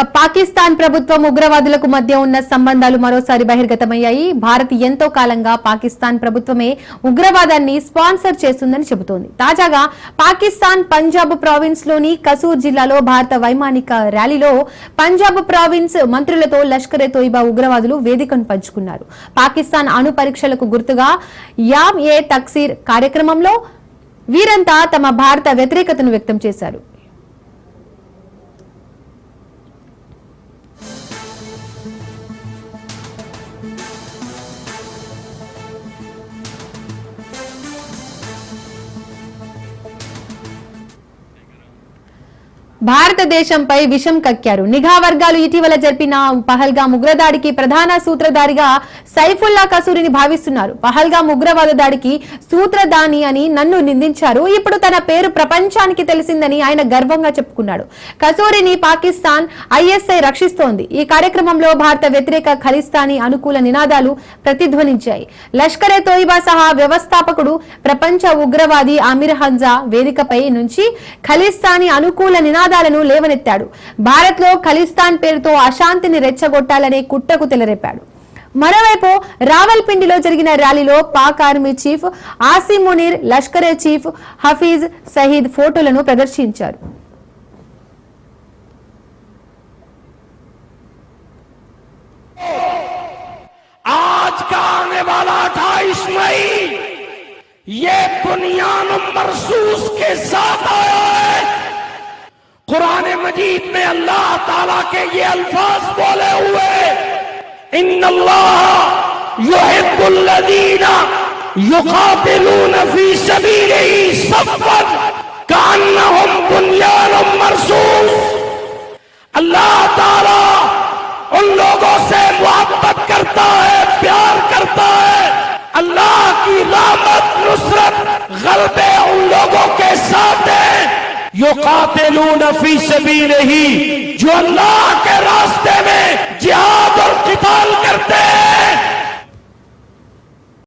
పాకిస్తాన్ ప్రభుత్వం ఉగ్రవాదులకు మధ్య ఉన్న సంబంధాలు మరోసారి బహిర్గతమయ్యాయి. భారత్ ఎంతో కాలంగా పాకిస్తాన్ ప్రభుత్వమే ఉగ్రవాదాన్ని స్పాన్సర్ చేస్తుందని చెబుతోంది. తాజాగా పాకిస్తాన్ పంజాబ్ ప్రావిన్స్ లోని కసూర్ జిల్లాలో భారత వైమానిక ర్యాలీలో పంజాబ్ ప్రావిన్స్ మంత్రులతో లష్కర్ ఎ తోయిబా ఉగ్రవాదులు వేదికను పంచుకున్నారు. పాకిస్తాన్ అణు పరీక్షలకు గుర్తుగా యామ్ ఏ తక్సీర్ కార్యక్రమంలో వీరంతా తమ భారత వ్యతిరేకతను వ్యక్తం చేశారు. భారతదేశంపై విషం కక్కారు. నిఘా వర్గాలు ఇటీవల జరిపిన పహల్గామ్ ఉగ్రదాడికి ప్రధాన సూత్రధారిగా సైఫుల్లా కసూరిని భావిస్తున్నారు. పహల్గామ్ ఉగ్రవాద దాడికి సూత్రధాని అని నన్ను నిందించారు. ఇప్పుడు తన పేరు ప్రపంచానికి తెలిసిందని ఆయన గర్వంగా చెప్పుకున్నాడు. కసూరిని పాకిస్తాన్ ఐఎస్ఐ రక్షిస్తోంది. ఈ కార్యక్రమంలో భారత వ్యతిరేక ఖలిస్తానీ అనుకూల నినాదాలు ప్రతిధ్వనించాయి. లష్కర్ ఎ తోయిబా సహా వ్యవస్థాపకుడు ప్రపంచ ఉగ్రవాది అమీర్ హంజా వేదికపై నుంచి ఖలిస్తానీ అనుకూల నినాదాలు లేవనెత్తాడు. భారత్ లో ఖలిస్తాన్ పేరుతో అశాంతిని రెచ్చగొట్టాలనే కుట్రకు తెలరేపాడు. మరోవైపు రావల్పిండిలో జరిగిన ర్యాలీలో Pak army chief Asim Munir, Lashkar e chief Hafiz Saeed ఫోటోలను ప్రదర్శించారు. आज का आने वाला 28 मई ये बुनियान मरसूस के साथ आया है। कुरान मजीद में अल्लाह ताला के ये अल्फाज बोले हुए, इन्नल्लाह युहिब्बुल्लज़ीना युक़ातिलूना फी सबीलिही सफ़्फ़न कअन्नहुम बुनियानुम मरसूस। अल्लाह ताला उन लोगों से मोहब्बत करता है, प्यार करता है। अल्लाह की रहमत, नुसरत, गलबे उन लोगों के साथ है युक़ातिलूना फी सबीलिही, जो अल्लाह के रास्ते में